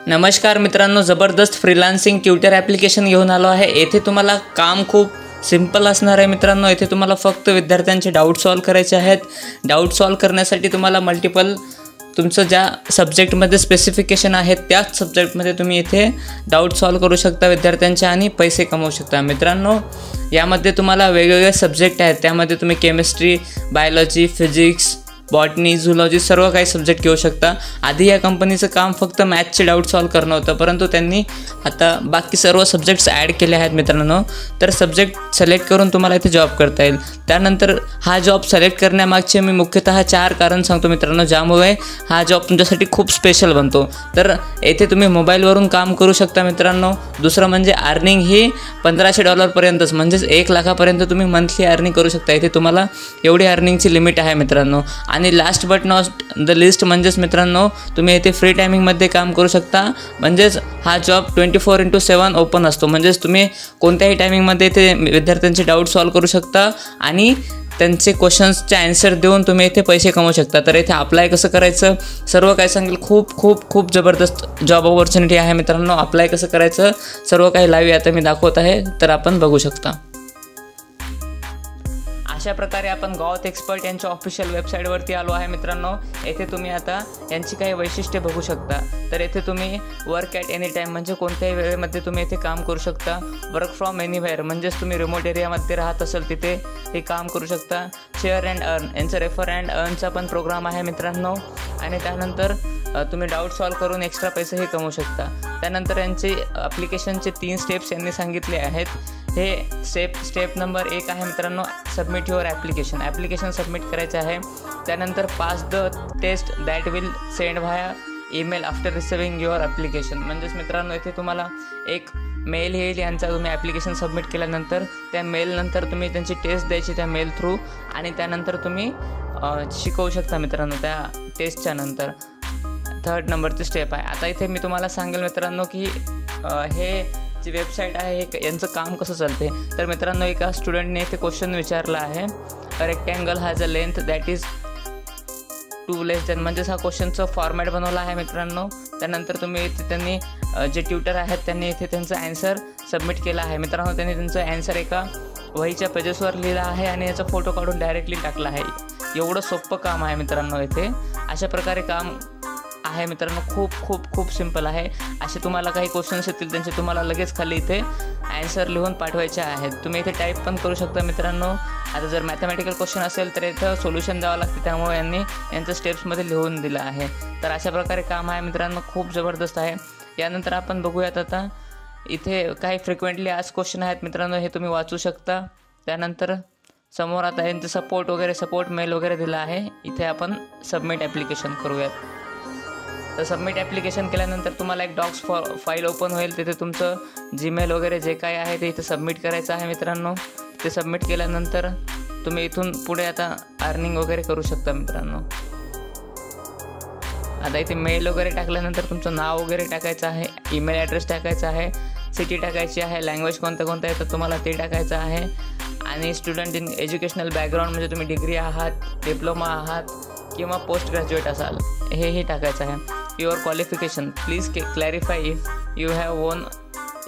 नमस्कार मित्रांनो, जबरदस्त फ्रीलान्सिंग ट्यूटर ॲप्लिकेशन घेऊन आलो आहे। येथे तुम्हाला काम खूप सिंपल असणार आहे मित्रांनो। येथे तुम्हाला फक्त विद्यार्थ्यांचे डाऊट सॉल्व करायचे आहेत। डाऊट सॉल्व करण्यासाठी तुम्हाला मल्टिपल तुमचं ज्या सब्जेक्टमध्ये स्पेसिफिकेशन आहेत त्याच सब्जेक्टमध्ये तुम्ही इथे डाऊट सॉल्व करू शकता विद्यार्थ्यांचे आणि पैसे कमवू शकता। मित्रांनो, यामध्ये तुम्हाला वेगवेगळे सब्जेक्ट आहेत, त्यामध्ये तुम्ही chemistry, biology, physics, botany, zoology सर्व काही सब्जेक्ट घेऊ शकता। आधी या कंपनीचं काम फक्त मॅथ्सचे डाऊट सॉल्व करणं होतं, परंतु त्यांनी आता बाकी सर्व सब्जेक्ट्स ॲड केले आहेत मित्रांनो। तर सब्जेक्ट सिलेक्ट करून तुम्हाला इथे जॉब करता येईल। त्यानंतर हा जॉब सिलेक्ट करण्यामागचे मी मुख्यतः 4 कारण सांगतो मित्रांनो, ज्यामुळे हा जॉब तुमच्यासाठी खूप स्पेशल बनतो। तर येथे तुम्ही मोबाईलवरून काम करू शकता मित्रांनो। दुसरं म्हणजे अर्निंग ही $1500 पर्यंतच, म्हणजेच 1 लाखापर्यंत तुम्ही मंथली अर्निंग करू शकता। इथे तुम्हाला एवढी अर्निंगची लिमिट आहे मित्रांनो। आणि last but not the list म्हणजेच मित्रांनो, तुम्ही इथे फ्री टायमिंगमध्ये काम करू शकता। म्हणजेच हा जॉब 24/7 ओपन असतो, म्हणजेच तुम्ही कोणत्याही टायमिंगमध्ये इथे विद्यार्थ्यांचे डाऊट सॉल्व करू शकता आणि त्यांचे क्वेश्चन्सचे आन्सर देऊन तुम्ही इथे पैसे कमवू शकता। तर इथे अप्लाय कसं करायचं सर्व काही सांगेल। खूप जबरदस्त जॉब ऑपॉर्च्युनिटी आहे मित्रांनो। अप्लाय कसं करायचं सर्व काही लाईव्ह आता मी दाखवत आहे, तर आपण बघू शकता। अशा प्रकारे आपण गॉथ एक्सपर्ट यांच्या ऑफिशियल वेबसाईटवरती आलो आहे मित्रांनो। येथे तुम्ही आता यांची काही वैशिष्ट्ये बघू शकता। तर येथे तुम्ही वर्क ॲट एनी टाईम म्हणजे कोणत्याही वेळेमध्ये तुम्ही इथे काम करू शकता। वर्क फ्रॉम एनीवेअर म्हणजेच तुम्ही रिमोट एरियामध्ये राहत असेल तिथे हे काम करू शकता। शेअर अँड अर्न यांचं रेफर अँड अर्नचा पण प्रोग्राम आहे मित्रांनो। आणि त्यानंतर तुम्ही डाऊट सॉल्व करून एक्स्ट्रा पैसेही कमवू शकता। त्यानंतर यांचे ॲप्लिकेशनचे 3 स्टेप्स यांनी सांगितले आहेत। हे स्टेप नंबर 1 आहे मित्रांनो, सबमिट युअर ॲप्लिकेशन सबमिट करायचं आहे। त्यानंतर pass the test that will send via email after receiving your application. म्हणजेच मित्रांनो, इथे तुम्हाला एक मेल येईल यांचा, तुम्ही ॲप्लिकेशन सबमिट केल्यानंतर त्या मेलनंतर तुम्ही त्यांची टेस्ट द्यायची त्या मेल थ्रू, आणि त्यानंतर तुम्ही शिकवू शकता मित्रांनो त्या टेस्टच्या नंतर। 3rd नंबरची स्टेप आहे। आता इथे मी तुम्हाला सांगेल मित्रांनो की हे जी वेबसाईट आहे यांचं काम कसं चालते। तर मित्रांनो, एका स्टुडंटने इथे क्वेश्चन विचारला आहे, a rectangle has a length that is 2 less than, म्हणजेच हा क्वेश्चनचं फॉर्मॅट बनवला आहे मित्रांनो। त्यानंतर तुम्ही इथे त्यांनी जे ट्यूटर आहेत त्यांनी इथे त्यांचं ॲन्सर सबमिट केला आहे मित्रांनो। त्यांनी त्यांचं ॲन्सर एका वहीच्या पेजेसवर लिहिला आहे आणि याचा फोटो काढून डायरेक्टली टाकला आहे। एवढं सोपं काम आहे मित्रांनो इथे। अशा प्रकारे काम आहे मित्रांनो, खूप सिंपल आहे। असे तुम्हाला काही क्वेश्चन्स येतील त्यांचे तुम्हाला लगेच खाली इथे ॲन्सर लिहून पाठवायचे आहेत। तुम्ही इथे टाईप पण करू शकता मित्रांनो। आता जर मॅथमॅटिकल क्वेश्चन असेल तर इथं सोल्युशन द्यावं लागते, त्यामुळे यांनी यांचं स्टेप्समध्ये लिहून दिलं आहे। तर अशा प्रकारे काम आहे मित्रांनो, खूप जबरदस्त आहे। यानंतर आपण बघूयात आता इथे काही फ्रिक्वेंटली आज क्वेश्चन आहेत मित्रांनो, हे तुम्ही वाचू शकता। त्यानंतर समोर आता यांचं सपोर्ट मेल वगैरे दिला आहे। इथे आपण सबमिट ॲप्लिकेशन करूयात। तर सबमिट ॲप्लिकेशन केल्यानंतर तुम्हाला एक डॉक्स फाईल ओपन होईल। तिथे तुमचं जीमेल वगैरे जे काय आहे ते इथे सबमिट करायचं आहे मित्रांनो। ते सबमिट केल्यानंतर तुम्ही इथून पुढे आता अर्निंग वगैरे करू शकता मित्रांनो। आता इथे मेल वगैरे टाकल्यानंतर तुमचं नाव वगैरे टाकायचं आहे, ईमेल ॲड्रेस टाकायचा आहे, सिटी टाकायची आहे, लँग्वेज कोणतं येतं तुम्हाला ते टाकायचं आहे, आणि स्टुडंट इन एज्युकेशनल बॅकग्राऊंड म्हणजे तुम्ही डिग्री आहात, डिप्लोमा आहात किंवा पोस्ट ग्रॅज्युएट असाल हे टाकायचं आहे। Your qualification please clarify if you have won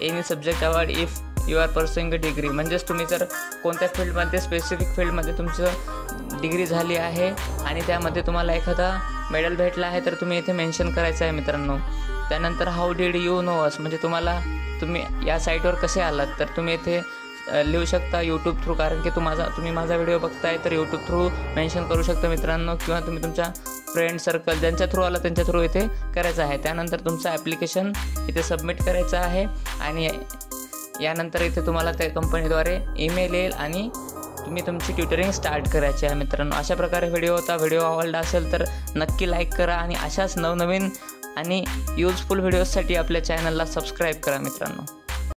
any subject award if you are pursuing a degree, म्हणजेच तुम्ही जर कोणत्या फील्डमध्ये स्पेसिफिक फील्डमध्ये तुमचं डिग्री झाली आहे आणि त्यामध्ये तुम्हाला एखादा मेडल भेटला आहे तर तुम्ही इथे मेन्शन करायचं आहे मित्रांनो। त्यानंतर how did you know us, म्हणजे तुम्ही या साईटवर कसे आलात तर तुम्ही इथे लिहू शकता यूट्यूब थ्रू, कारण की तुम्ही माझा व्हिडिओ बघताय तर यूट्यूब थ्रू मेन्शन करू शकता मित्रांनो, किंवा तुम्ही तुमच्या फ्रेंड सर्कल ज्यांच्या थ्रू आला त्यांच्या थ्रू इथे करायचं आहे। त्यानंतर तुमचं ॲप्लिकेशन इथे सबमिट करायचं आहे आणि यानंतर इथे तुम्हाला त्या कंपनीद्वारे ईमेल येईल आणि तुम्ही तुमची ट्युटरिंग स्टार्ट करायची आहे मित्रांनो। अशा प्रकारे व्हिडिओ होता। व्हिडिओ आवडला असेल तर नक्की लाईक करा आणि अशाच नवनवीन आणि यूजफुल व्हिडिओजसाठी आपल्या चॅनलला सबस्क्राईब करा मित्रांनो।